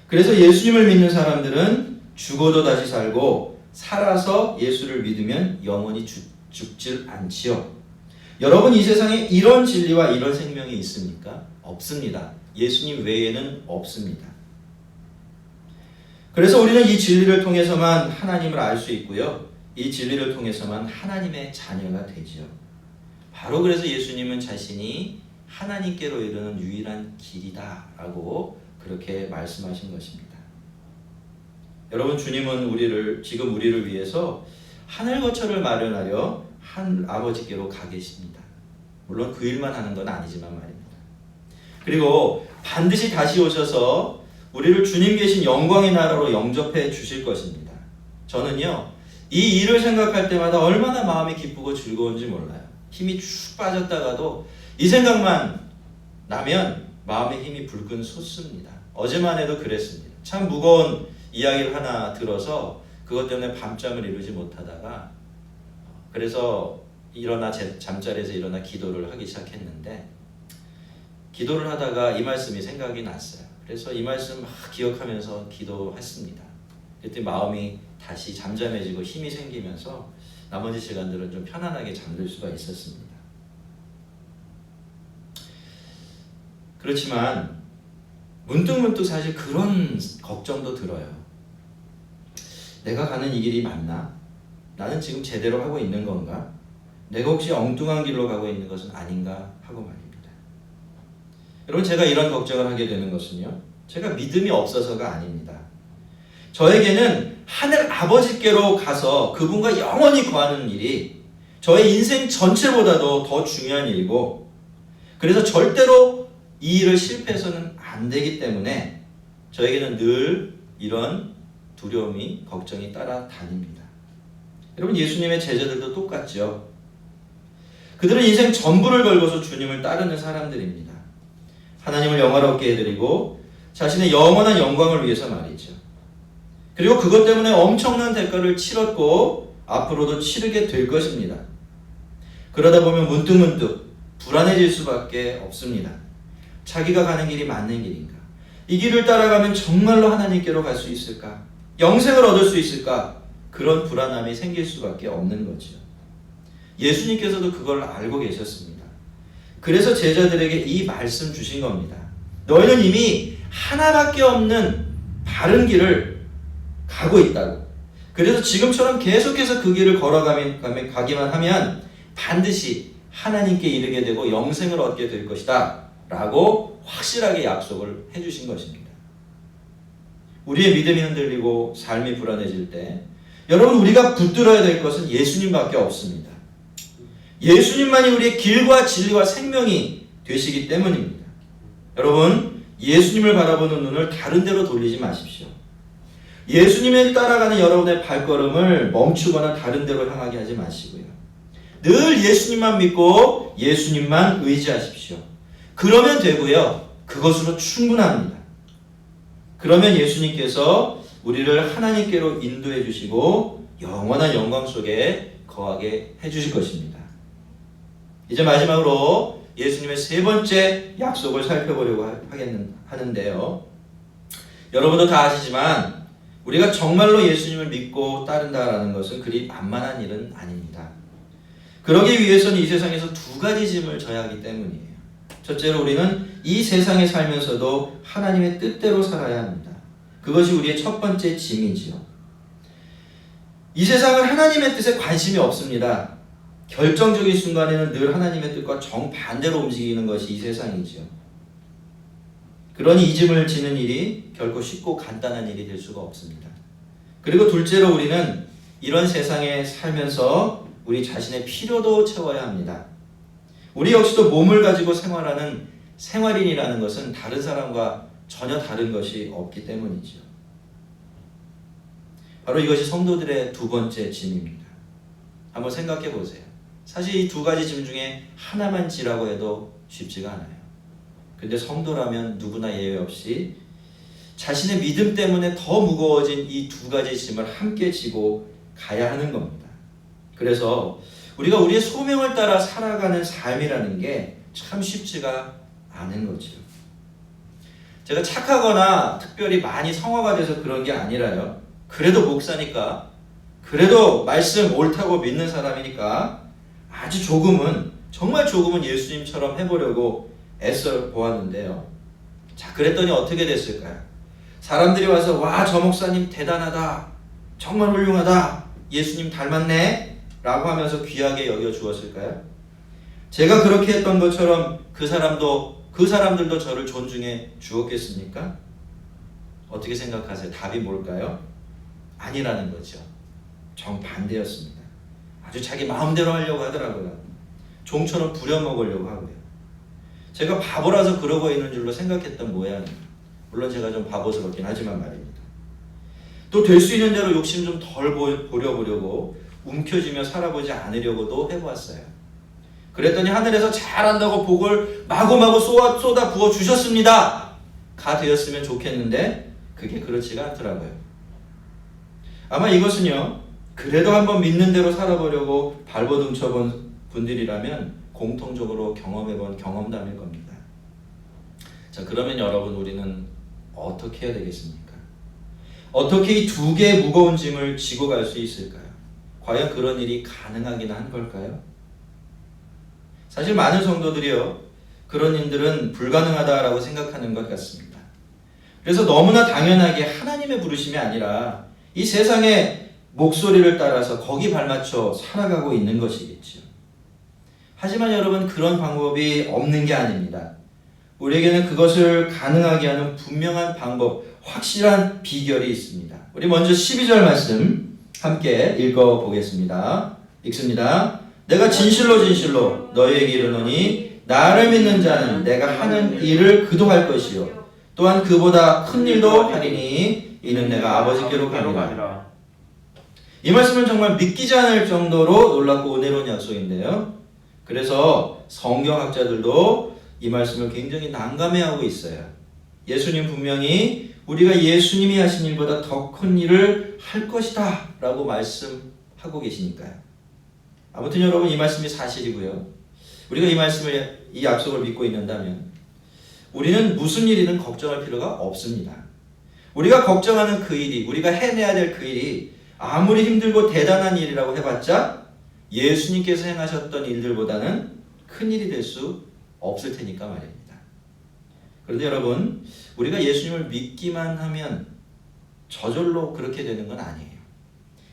그래서 예수님을 믿는 사람들은 죽어도 다시 살고 살아서 예수를 믿으면 영원히 죽질 않지요. 여러분, 이 세상에 이런 진리와 이런 생명이 있습니까? 없습니다. 예수님 외에는 없습니다. 그래서 우리는 이 진리를 통해서만 하나님을 알 수 있고요. 이 진리를 통해서만 하나님의 자녀가 되죠. 바로 그래서 예수님은 자신이 하나님께로 이르는 유일한 길이다라고 그렇게 말씀하신 것입니다. 여러분, 주님은 지금 우리를 위해서 하늘 거처를 마련하려 한 아버지께로 가 계십니다. 물론 그 일만 하는 건 아니지만 말입니다. 그리고 반드시 다시 오셔서 우리를 주님 계신 영광의 나라로 영접해 주실 것입니다. 저는요, 이 일을 생각할 때마다 얼마나 마음이 기쁘고 즐거운지 몰라요. 힘이 쭉 빠졌다가도 이 생각만 나면 마음의 힘이 불끈 솟습니다. 어제만 해도 그랬습니다. 참 무거운 이야기를 하나 들어서 그것 때문에 밤잠을 이루지 못하다가 그래서 잠자리에서 일어나 기도를 하기 시작했는데 기도를 하다가 이 말씀이 생각이 났어요. 그래서 이 말씀 막 기억하면서 기도했습니다. 그때 마음이 다시 잠잠해지고 힘이 생기면서 나머지 시간들은 좀 편안하게 잠들 수가 있었습니다. 그렇지만 문득문득 사실 그런 걱정도 들어요. 내가 가는 이 길이 맞나? 나는 지금 제대로 하고 있는 건가? 내가 혹시 엉뚱한 길로 가고 있는 것은 아닌가? 하고 말입니다. 여러분, 제가 이런 걱정을 하게 되는 것은요, 제가 믿음이 없어서가 아닙니다. 저에게는 하늘 아버지께로 가서 그분과 영원히 거하는 일이 저의 인생 전체보다도 더 중요한 일이고 그래서 절대로 이 일을 실패해서는 안 되기 때문에 저에게는 늘 이런 두려움이, 걱정이 따라다닙니다. 여러분, 예수님의 제자들도 똑같죠. 그들은 인생 전부를 걸고서 주님을 따르는 사람들입니다. 하나님을 영화롭게 해드리고 자신의 영원한 영광을 위해서 말이죠. 그리고 그것 때문에 엄청난 대가를 치렀고 앞으로도 치르게 될 것입니다. 그러다 보면 문득문득 불안해질 수밖에 없습니다. 자기가 가는 길이 맞는 길인가? 이 길을 따라가면 정말로 하나님께로 갈 수 있을까? 영생을 얻을 수 있을까? 그런 불안함이 생길 수밖에 없는 거죠. 예수님께서도 그걸 알고 계셨습니다. 그래서 제자들에게 이 말씀 주신 겁니다. 너희는 이미 하나밖에 없는 바른 길을 가고 있다고. 그래서 지금처럼 계속해서 그 길을 가기만 하면 반드시 하나님께 이르게 되고 영생을 얻게 될 것이다 라고 확실하게 약속을 해주신 것입니다. 우리의 믿음이 흔들리고 삶이 불안해질 때 여러분, 우리가 붙들어야 될 것은 예수님밖에 없습니다. 예수님만이 우리의 길과 진리와 생명이 되시기 때문입니다. 여러분, 예수님을 바라보는 눈을 다른 데로 돌리지 마십시오. 예수님을 따라가는 여러분의 발걸음을 멈추거나 다른 데로 향하게 하지 마시고요. 늘 예수님만 믿고 예수님만 의지하십시오. 그러면 되고요. 그것으로 충분합니다. 그러면 예수님께서 우리를 하나님께로 인도해 주시고 영원한 영광 속에 거하게 해 주실 것입니다. 이제 마지막으로 예수님의 세 번째 약속을 살펴보려고 하는데요. 여러분도 다 아시지만 우리가 정말로 예수님을 믿고 따른다라는 것은 그리 만만한 일은 아닙니다. 그러기 위해서는 이 세상에서 두 가지 짐을 져야 하기 때문이에요. 첫째로 우리는 이 세상에 살면서도 하나님의 뜻대로 살아야 합니다. 그것이 우리의 첫 번째 짐이지요. 이 세상은 하나님의 뜻에 관심이 없습니다. 결정적인 순간에는 늘 하나님의 뜻과 정반대로 움직이는 것이 이 세상이지요. 그러니 이 짐을 지는 일이 결코 쉽고 간단한 일이 될 수가 없습니다. 그리고 둘째로 우리는 이런 세상에 살면서 우리 자신의 필요도 채워야 합니다. 우리 역시도 몸을 가지고 생활하는 생활인이라는 것은 다른 사람과 전혀 다른 것이 없기 때문이죠. 바로 이것이 성도들의 두 번째 짐입니다. 한번 생각해 보세요. 사실 이 두 가지 짐 중에 하나만 지라고 해도 쉽지가 않아요. 근데 성도라면 누구나 예외 없이 자신의 믿음 때문에 더 무거워진 이 두 가지 짐을 함께 지고 가야 하는 겁니다. 그래서 우리가 우리의 소명을 따라 살아가는 삶이라는 게 참 쉽지가 않은 거죠. 제가 착하거나 특별히 많이 성화가 돼서 그런 게 아니라요. 그래도 목사니까, 그래도 말씀 옳다고 믿는 사람이니까 아주 조금은, 정말 조금은 예수님처럼 해보려고 애써 보았는데요. 자, 그랬더니 어떻게 됐을까요? 사람들이 와서 와, 저 목사님 대단하다, 정말 훌륭하다, 예수님 닮았네 라고 하면서 귀하게 여겨주었을까요? 제가 그렇게 했던 것처럼 그 사람들도 저를 존중해 주었겠습니까? 어떻게 생각하세요? 답이 뭘까요? 아니라는 거죠. 정반대였습니다. 아주 자기 마음대로 하려고 하더라고요. 종처럼 부려먹으려고 하고요. 제가 바보라서 그러고 있는 줄로 생각했던 모양이에요. 물론 제가 좀 바보스럽긴 하지만 말입니다. 또 될 수 있는 대로 욕심 좀 덜 부려보려고 움켜쥐며 살아보지 않으려고도 해보았어요. 그랬더니 하늘에서 잘한다고 복을 마구마구 쏟아 부어 주셨습니다. 가 되었으면 좋겠는데 그게 그렇지가 않더라고요. 아마 이것은요, 그래도 한번 믿는 대로 살아보려고 발버둥쳐본 분들이라면 공통적으로 경험해본 경험담일 겁니다. 자, 그러면 여러분, 우리는 어떻게 해야 되겠습니까? 어떻게 이 두 개의 무거운 짐을 지고 갈 수 있을까요? 과연 그런 일이 가능하긴 한 걸까요? 사실 많은 성도들이요, 그런 일들은 불가능하다라고 생각하는 것 같습니다. 그래서 너무나 당연하게 하나님의 부르심이 아니라 이 세상의 목소리를 따라서 거기 발맞춰 살아가고 있는 것이겠죠. 하지만 여러분, 그런 방법이 없는 게 아닙니다. 우리에게는 그것을 가능하게 하는 분명한 방법, 확실한 비결이 있습니다. 우리 먼저 12절 말씀 함께 읽어보겠습니다. 읽습니다. 내가 진실로 진실로 너희에게 이르노니 나를 믿는 자는 내가 하는 일을 그도 할 것이요 또한 그보다 큰 일도 하리니 이는 내가 아버지께로 가리라. 이 말씀은 정말 믿기지 않을 정도로 놀랍고 은혜로운 약속인데요. 그래서 성경학자들도 이 말씀을 굉장히 난감해하고 있어요. 예수님 분명히 우리가 예수님이 하신 일보다 더 큰 일을 할 것이다 라고 말씀하고 계시니까요. 아무튼 여러분, 이 말씀이 사실이고요. 우리가 이 약속을 믿고 있는다면 우리는 무슨 일이든 걱정할 필요가 없습니다. 우리가 걱정하는 그 일이, 우리가 해내야 될 그 일이 아무리 힘들고 대단한 일이라고 해봤자 예수님께서 행하셨던 일들보다는 큰 일이 될 수 없을 테니까 말입니다. 그런데 여러분, 우리가 예수님을 믿기만 하면 저절로 그렇게 되는 건 아니에요.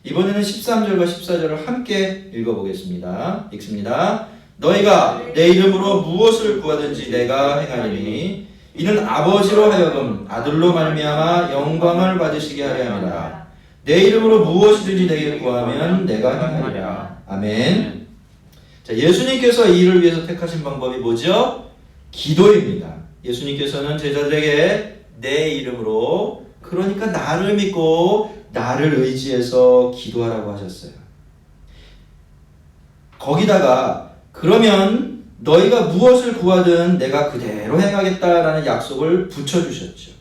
이번에는 13절과 14절을 함께 읽어보겠습니다. 읽습니다. 너희가 내 이름으로 무엇을 구하든지 내가 행하리니 이는 아버지로 하여금 아들로 말미암아 영광을 받으시게 하려 함이라. 내 이름으로 무엇이든지 내게 구하면 내가 행하리라. 아멘. 자, 예수님께서 이 일을 위해서 택하신 방법이 뭐죠? 기도입니다. 예수님께서는 제자들에게 내 이름으로, 그러니까 나를 믿고 나를 의지해서 기도하라고 하셨어요. 거기다가 그러면 너희가 무엇을 구하든 내가 그대로 행하겠다라는 약속을 붙여주셨죠.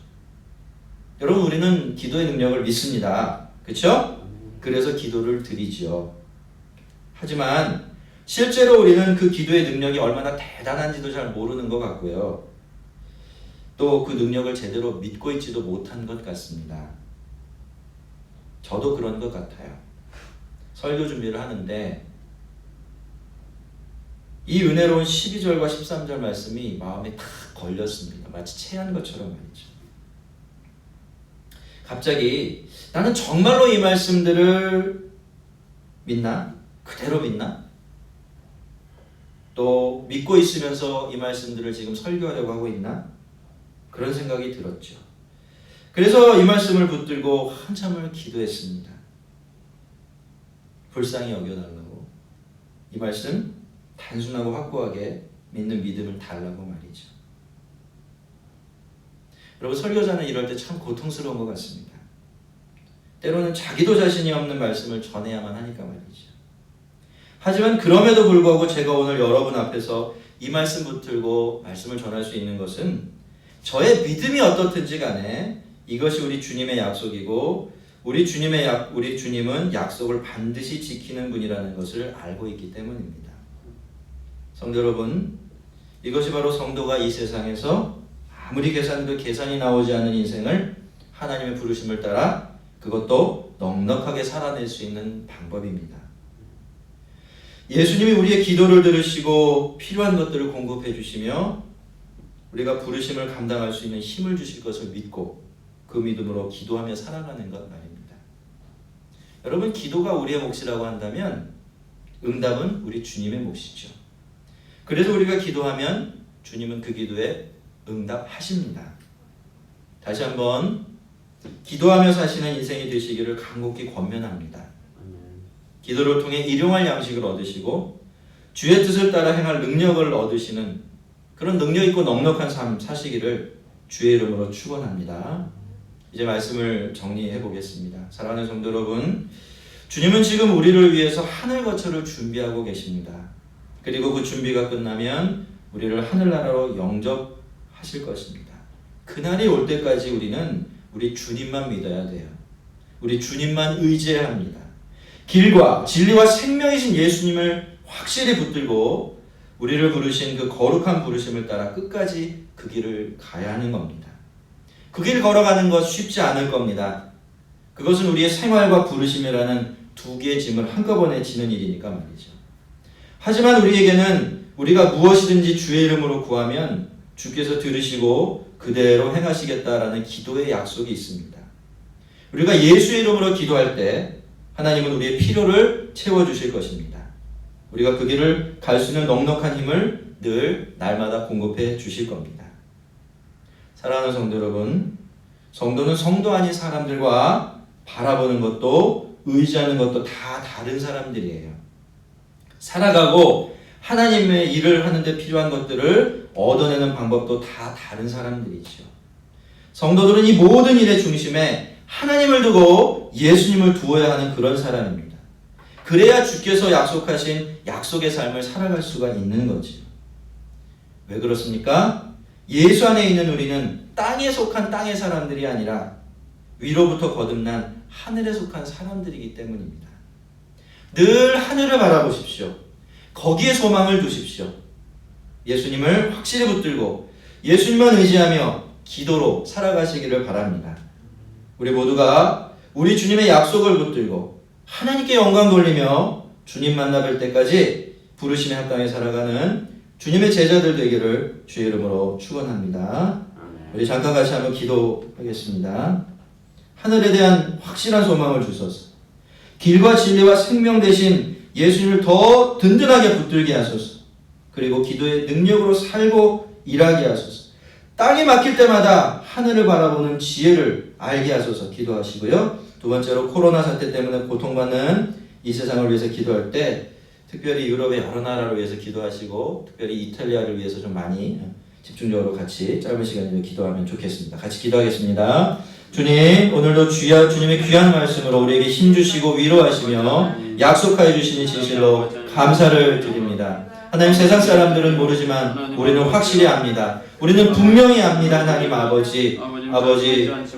여러분, 우리는 기도의 능력을 믿습니다. 그렇죠? 그래서 기도를 드리죠. 하지만 실제로 우리는 그 기도의 능력이 얼마나 대단한지도 잘 모르는 것 같고요. 또 그 능력을 제대로 믿고 있지도 못한 것 같습니다. 저도 그런 것 같아요. 설교 준비를 하는데 이 은혜로운 12절과 13절 말씀이 마음에 탁 걸렸습니다. 마치 체한 것처럼 말이죠. 갑자기 나는 정말로 이 말씀들을 믿나? 그대로 믿나? 또 믿고 있으면서 이 말씀들을 지금 설교하려고 하고 있나? 그런 생각이 들었죠. 그래서 이 말씀을 붙들고 한참을 기도했습니다. 불쌍히 여겨달라고. 이 말씀 단순하고 확고하게 믿는 믿음을 달라고 말이죠. 여러분, 설교자는 이럴 때 참 고통스러운 것 같습니다. 때로는 자기도 자신이 없는 말씀을 전해야만 하니까 말이죠. 하지만 그럼에도 불구하고 제가 오늘 여러분 앞에서 이 말씀 붙들고 말씀을 전할 수 있는 것은 저의 믿음이 어떻든지 간에 이것이 우리 주님의 약속이고 우리 주님은 약속을 반드시 지키는 분이라는 것을 알고 있기 때문입니다. 성도 여러분, 이것이 바로 성도가 이 세상에서 아무리 계산도 계산이 나오지 않는 인생을 하나님의 부르심을 따라 그것도 넉넉하게 살아낼 수 있는 방법입니다. 예수님이 우리의 기도를 들으시고 필요한 것들을 공급해 주시며 우리가 부르심을 감당할 수 있는 힘을 주실 것을 믿고 그 믿음으로 기도하며 살아가는 것 말입니다. 여러분, 기도가 우리의 몫이라고 한다면 응답은 우리 주님의 몫이죠. 그래서 우리가 기도하면 주님은 그 기도에 응답하십니다. 다시 한번 기도하며 사시는 인생이 되시기를 간곡히 권면합니다. 기도를 통해 일용할 양식을 얻으시고 주의 뜻을 따라 행할 능력을 얻으시는 그런 능력 있고 넉넉한 삶 사시기를 주의 이름으로 축원합니다. 이제 말씀을 정리해 보겠습니다. 사랑하는 성도 여러분, 주님은 지금 우리를 위해서 하늘 거처를 준비하고 계십니다. 그리고 그 준비가 끝나면 우리를 하늘나라로 영접하실 것입니다. 그날이 올 때까지 우리는 우리 주님만 믿어야 돼요. 우리 주님만 의지해야 합니다. 길과 진리와 생명이신 예수님을 확실히 붙들고 우리를 부르신 그 거룩한 부르심을 따라 끝까지 그 길을 가야 하는 겁니다. 그 길 걸어가는 것 쉽지 않을 겁니다. 그것은 우리의 생활과 부르심이라는 두 개의 짐을 한꺼번에 지는 일이니까 말이죠. 하지만 우리에게는 우리가 무엇이든지 주의 이름으로 구하면 주께서 들으시고 그대로 행하시겠다라는 기도의 약속이 있습니다. 우리가 예수의 이름으로 기도할 때 하나님은 우리의 필요를 채워주실 것입니다. 우리가 그 길을 갈 수 있는 넉넉한 힘을 늘 날마다 공급해 주실 겁니다. 사랑하는 성도 여러분, 성도는 성도 아닌 사람들과 바라보는 것도 의지하는 것도 다 다른 사람들이에요. 살아가고 하나님의 일을 하는데 필요한 것들을 얻어내는 방법도 다 다른 사람들이죠. 성도들은 이 모든 일의 중심에 하나님을 두고 예수님을 두어야 하는 그런 사람입니다. 그래야 주께서 약속하신 약속의 삶을 살아갈 수가 있는 거지요. 왜 그렇습니까? 예수 안에 있는 우리는 땅에 속한 땅의 사람들이 아니라 위로부터 거듭난 하늘에 속한 사람들이기 때문입니다. 늘 하늘을 바라보십시오. 거기에 소망을 두십시오. 예수님을 확실히 붙들고 예수님만 의지하며 기도로 살아가시기를 바랍니다. 우리 모두가 우리 주님의 약속을 붙들고 하나님께 영광 돌리며 주님 만나 뵐 때까지 부르심의 합당에 살아가는 주님의 제자들 되기를 주의 이름으로 축원합니다. 우리 잠깐 같이 한번 기도하겠습니다. 하늘에 대한 확실한 소망을 주소서. 길과 진리와 생명 되신 예수님을 더 든든하게 붙들게 하소서. 그리고 기도의 능력으로 살고 일하게 하소서. 땅이 막힐 때마다 하늘을 바라보는 지혜를 알게 하소서 기도하시고요. 두 번째로 코로나 사태 때문에 고통받는 이 세상을 위해서 기도할 때 특별히 유럽의 여러 나라를 위해서 기도하시고 특별히 이탈리아를 위해서 좀 많이 집중적으로 같이 짧은 시간에 좀 기도하면 좋겠습니다. 같이 기도하겠습니다. 주님, 오늘도 주님의 귀한 말씀으로 우리에게 힘주시고 위로하시며 약속하여 주시니 진실로 감사를 드립니다. 하나님, 세상 사람들은 모르지만 우리는 확실히 압니다. 우리는 분명히 압니다. 하나님 아버지,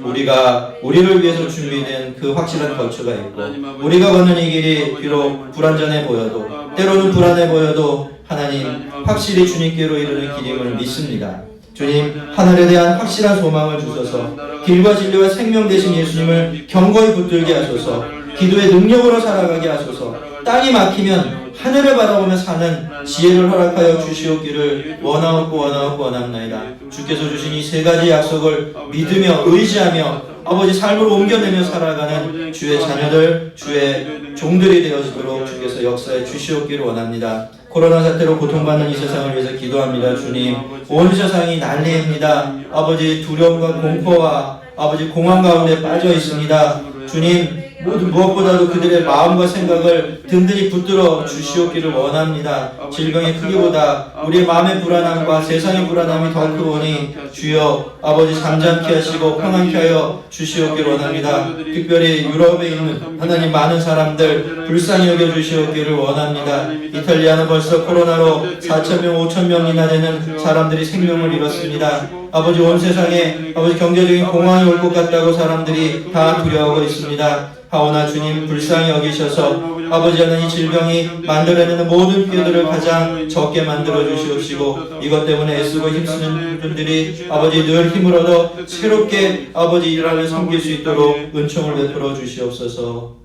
우리가 우리를 위해서 준비된 그 확실한 거처가 있고 우리가 걷는 이 길이 비록 불안전해 보여도 때로는 불안해 보여도 하나님 확실히 주님께로 이르는 길임을 믿습니다. 주님, 하늘에 대한 확실한 소망을 주셔서 길과 진리와 생명 되신 예수님을 견고히 붙들게 하소서. 기도의 능력으로 살아가게 하소서. 땅이 막히면 하늘을 바라보며 사는 지혜를 허락하여 주시옵기를 원하옵나이다. 주께서 주신 이 세 가지 약속을 믿으며 의지하며 아버지 삶으로 옮겨내며 살아가는 주의 자녀들, 주의 종들이 되어지도록 주께서 역사해 주시옵기를 원합니다. 코로나 사태로 고통받는 이 세상을 위해서 기도합니다. 주님, 온 세상이 난리입니다. 아버지, 두려움과 공포와 아버지 공황 가운데 빠져 있습니다. 주님, 무엇보다도 그들의 마음과 생각을 든든히 붙들어 주시옵기를 원합니다. 질병의 크기보다 우리의 마음의 불안함과 세상의 불안함이 더 크오니 주여 아버지 잠잠케 하시고 평안케 하여 주시옵기를 원합니다. 특별히 유럽에 있는 하나님 많은 사람들 불쌍히 여겨 주시옵기를 원합니다. 이탈리아는 벌써 코로나로 4,000명, 5,000명이나 되는 사람들이 생명을 잃었습니다. 아버지, 온 세상에 아버지 경제적인 공황이 올 것 같다고 사람들이 다 두려워하고 있습니다. 하오나 주님 불쌍히 여기셔서 아버지, 하는 이 질병이 만들어내는 모든 피해들을 가장 적게 만들어 주시옵시고 이것 때문에 애쓰고 힘쓰는 분들이 아버지 늘 힘을 얻어 새롭게 아버지 일하며 섬길 수 있도록 은총을 베풀어 주시옵소서.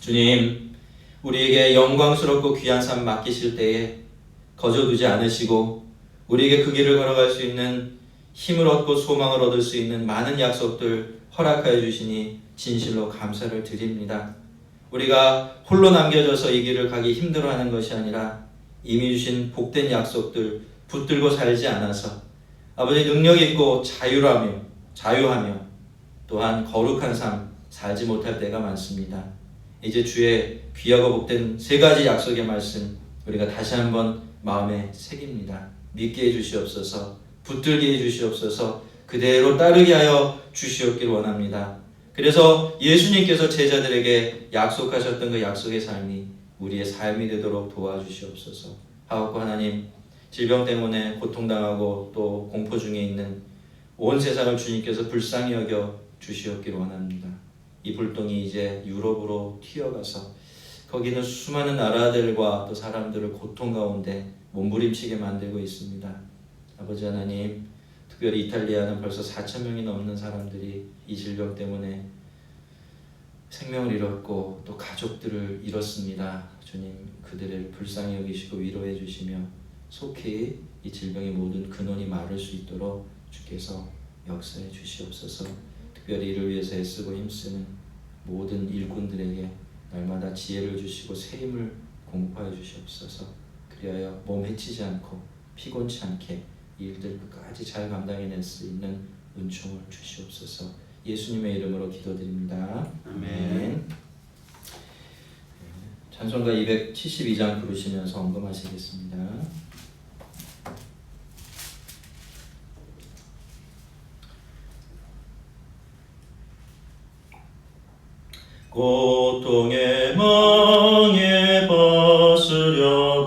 주님, 우리에게 영광스럽고 귀한 삶 맡기실 때에 거저두지 않으시고 우리에게 그 길을 걸어갈 수 있는 힘을 얻고 소망을 얻을 수 있는 많은 약속들 허락하여 주시니 진실로 감사를 드립니다. 우리가 홀로 남겨져서 이 길을 가기 힘들어하는 것이 아니라 이미 주신 복된 약속들 붙들고 살지 않아서 아버지 능력 있고 자유하며 또한 거룩한 삶 살지 못할 때가 많습니다. 이제 주의 귀하고 복된 세 가지 약속의 말씀 우리가 다시 한번 마음에 새깁니다. 믿게 해주시옵소서. 붙들게 해주시옵소서. 그대로 따르게 하여 주시옵기를 원합니다. 그래서 예수님께서 제자들에게 약속하셨던 그 약속의 삶이 우리의 삶이 되도록 도와주시옵소서. 하옵고 하나님, 질병 때문에 고통당하고 또 공포 중에 있는 온 세상을 주님께서 불쌍히 여겨 주시옵기를 원합니다. 이 불똥이 이제 유럽으로 튀어가서 거기는 수많은 나라들과 또 사람들을 고통 가운데 몸부림치게 만들고 있습니다. 아버지 하나님, 특별히 이탈리아는 벌써 4,000명이 넘는 사람들이 이 질병 때문에 생명을 잃었고 또 가족들을 잃었습니다. 주님, 그들을 불쌍히 여기시고 위로해 주시며 속히 이 질병의 모든 근원이 마를 수 있도록 주께서 역사해 주시옵소서. 특별히 이를 위해서 애쓰고 힘쓰는 모든 일꾼들에게 날마다 지혜를 주시고 새 힘을 공급하여 주시옵소서. 그리하여 몸 해치지 않고 피곤치 않게 이 일들 끝까지 잘 감당해낼 수 있는 은총을 주시옵소서. 예수님의 이름으로 기도드립니다. 아멘. 찬송가 272장 부르시면서 언급하시겠습니다. 고통의 멍에 벗으려고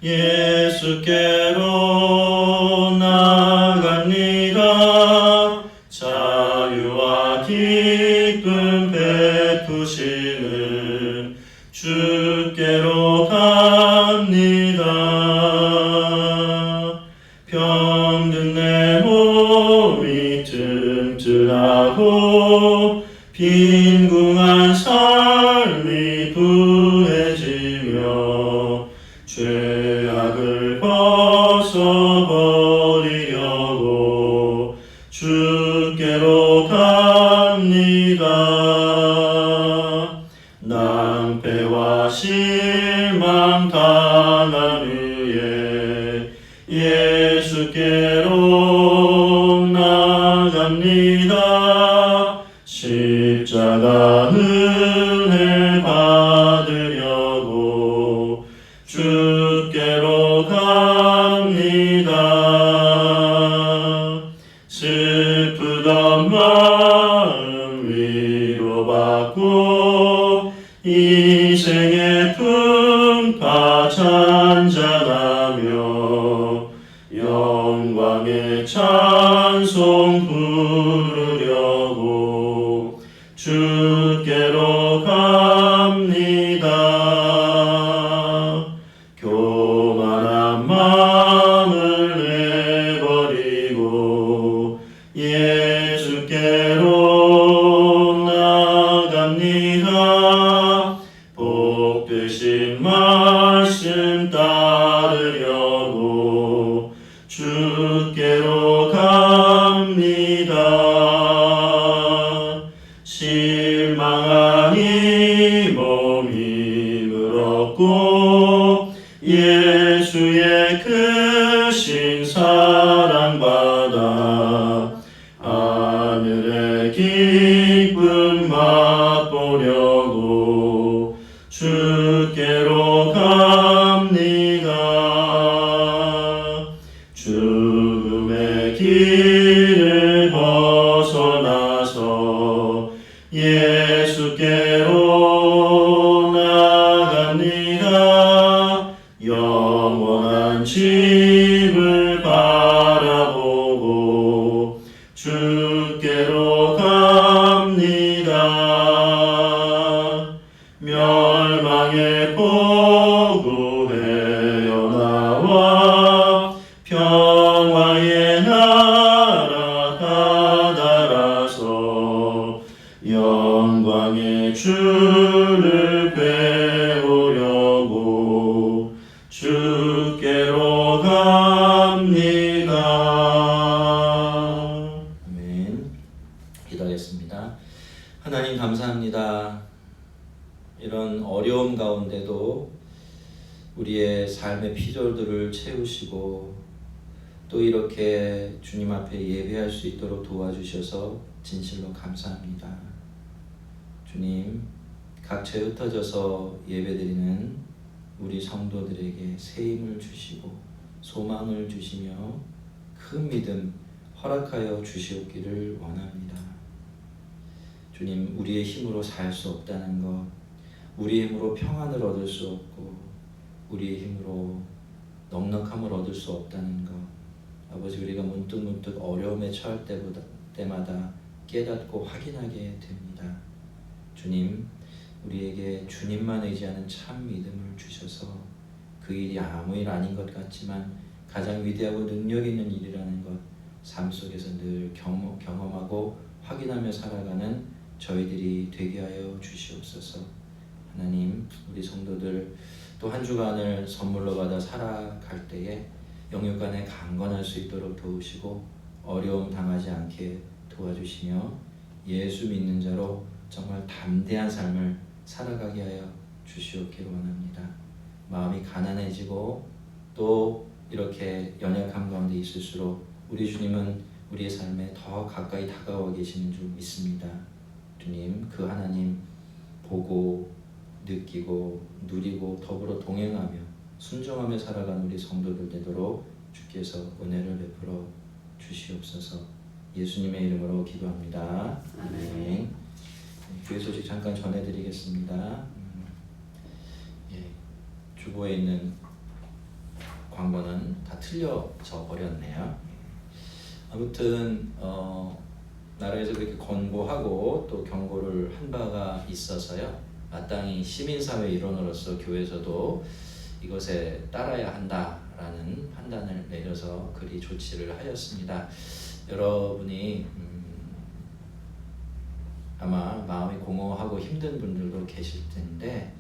예수께로 나갑니다. 자유와 기쁨 베푸시는 주께로 갑니다. 병든 내 몸이 튼튼하고 빈궁한 삶이 부해지며 죄악을 벗어버리려고 주께로 갑니다. 낭패와 실망 당한 후에 예수께로 나갑니다. 십자가 은혜 받으려고 주께로 갑니다. 슬프던 마음 위로받고 이생의 풍파 잔잔하며 영광의 찬송 부르려고 주께로 갑니다. 교만한 마음을 내버리고 예수께로 나갑니다. 복되신 말씀 따르려고 주께로 갑니다. 실망한 이 몸 힘을 얻고 예수의 크신 사랑받아 하늘의 기쁨 맛보려고 주께로 갑니다. 죽음의 길을 벗어나서 예수께로 나갑니다. 영원한 집을 바라보고 주께로 갑니다. 멸망의 보고에 나와 평화의 나라 다다라서 영광의 주를 배우려고 주께로 갑니다. 아멘. 기도하겠습니다. 하나님 감사합니다. 이런 어려움 가운데도 우리의 삶의 필요들을 채우시고 또 이렇게 주님 앞에 예배할 수 있도록 도와주셔서 진실로 감사합니다. 주님, 각처에 흩어져서 예배드리는 우리 성도들에게 새 힘을 주시고 소망을 주시며 큰 믿음 허락하여 주시옵기를 원합니다. 주님, 우리의 힘으로 살 수 없다는 것, 우리의 힘으로 평안을 얻을 수 없고 우리의 힘으로 넉넉함을 얻을 수 없다는 것, 아버지, 우리가 문득문득 어려움에 처할 때마다 깨닫고 확인하게 됩니다. 주님, 우리에게 주님만 의지하는 참 믿음을 주셔서 그 일이 아무 일 아닌 것 같지만 가장 위대하고 능력 있는 일이라는 것 삶 속에서 늘 경험하고 확인하며 살아가는 저희들이 되게 하여 주시옵소서. 하나님, 우리 성도들 또 한 주간을 선물로 받아 살아갈 때에 영육간에 강건할 수 있도록 도우시고 어려움 당하지 않게 도와주시며 예수 믿는 자로 정말 담대한 삶을 살아가게 하여 주시옵기를 원합니다. 마음이 가난해지고 또 이렇게 연약함 가운데 있을수록 우리 주님은 우리의 삶에 더 가까이 다가와 계시는 줄 믿습니다. 주님, 그 하나님 보고 느끼고 누리고 더불어 동행하며 순종하며 살아가는 우리 성도들 되도록 주께서 은혜를 베풀어 주시옵소서. 예수님의 이름으로 기도합니다. 아멘. 교회 소식 잠깐 전해드리겠습니다. 주보에 있는 광고는 다 틀려져 버렸네요. 아무튼 나라에서 그렇게 권고하고 또 경고를 한 바가 있어서요. 마땅히 시민사회 일원으로서 교회에서도 이것에 따라야 한다라는 판단을 내려서 그리 조치를 하였습니다. 여러분이 아마 마음이 공허하고 힘든 분들도 계실 텐데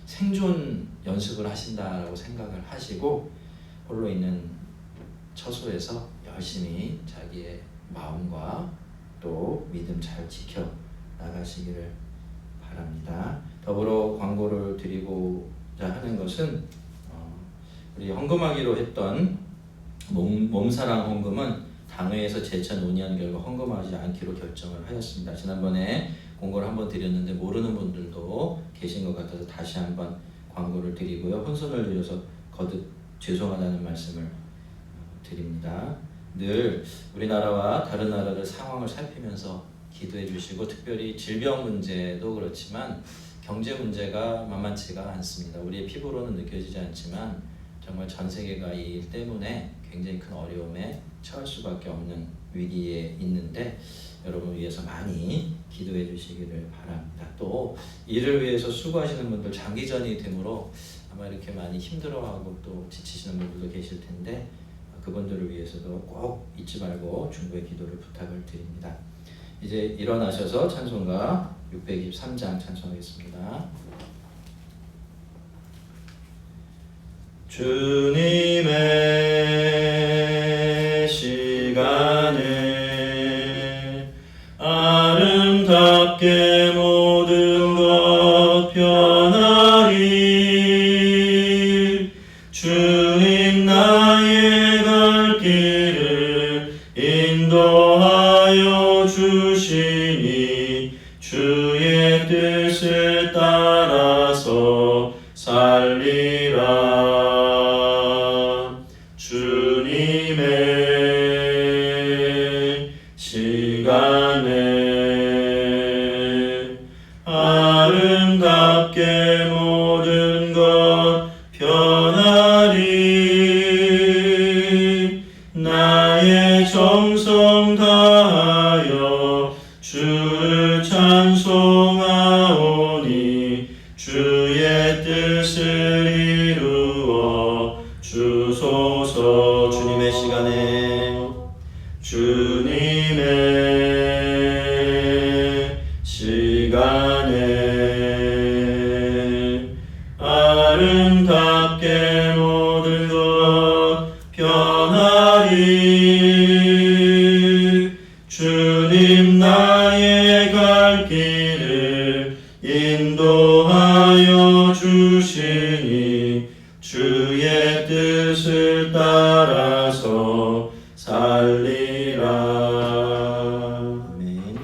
생존 연습을 하신다라고 생각을 하시고 홀로 있는 처소에서 열심히 자기의 마음과 또 믿음 잘 지켜 나가시기를 바랍니다. 더불어 광고를 드리고자 하는 것은 우리 헌금하기로 했던 몸사랑 헌금은 당회에서 재차 논의한 결과 헌금하지 않기로 결정을 하였습니다. 지난번에 공고를 한번 드렸는데 모르는 분들도 계신 것 같아서 다시 한번 광고를 드리고요. 혼선을 드려서 거듭 죄송하다는 말씀을 드립니다. 늘 우리나라와 다른 나라들 상황을 살피면서 기도해 주시고 특별히 질병 문제도 그렇지만 경제 문제가 만만치가 않습니다. 우리의 피부로는 느껴지지 않지만 정말 전 세계가 이 일 때문에 굉장히 큰 어려움에 처할 수밖에 없는 위기에 있는데 여러분 위해서 많이 기도해 주시기를 바랍니다. 또 이를 위해서 수고하시는 분들 장기전이 되므로 아마 이렇게 많이 힘들어하고 또 지치시는 분들도 계실 텐데 그분들을 위해서도 꼭 잊지 말고 중보의 기도를 부탁을 드립니다. 이제 일어나셔서 찬송가 623장 찬송하겠습니다. 주님의 시간에 아름답게 모든 것 변하리. 주님 나의 갈 길을 인도하여 주시니 주의 뜻을 따라서 살리라. 주님의 시간에 아름답게 모든 것 변하리. 나의 정성 다하여 주를 찬송하오니 주의 뜻을 이루어 주소서. 주님의 시간에 주님의 시간에 아름답게 모든 것 변하리. 주님 나의 갈 길을 인도하여 주시니 주의 뜻을 따라서 살리라. 아멘.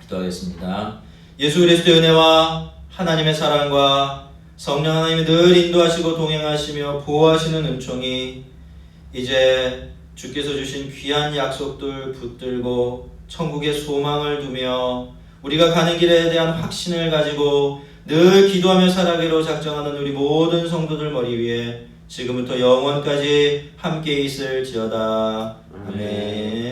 기도하겠습니다. 예수 그리스도의 은혜와 하나님의 사랑과 성령 하나님이 늘 인도하시고 동행하시며 보호하시는 은총이 이제 주께서 주신 귀한 약속들 붙들고 천국의 소망을 두며 우리가 가는 길에 대한 확신을 가지고 늘 기도하며 살아가기로 작정하는 우리 모든 성도들 머리 위에 지금부터 영원까지 함께 있을지어다. 아멘.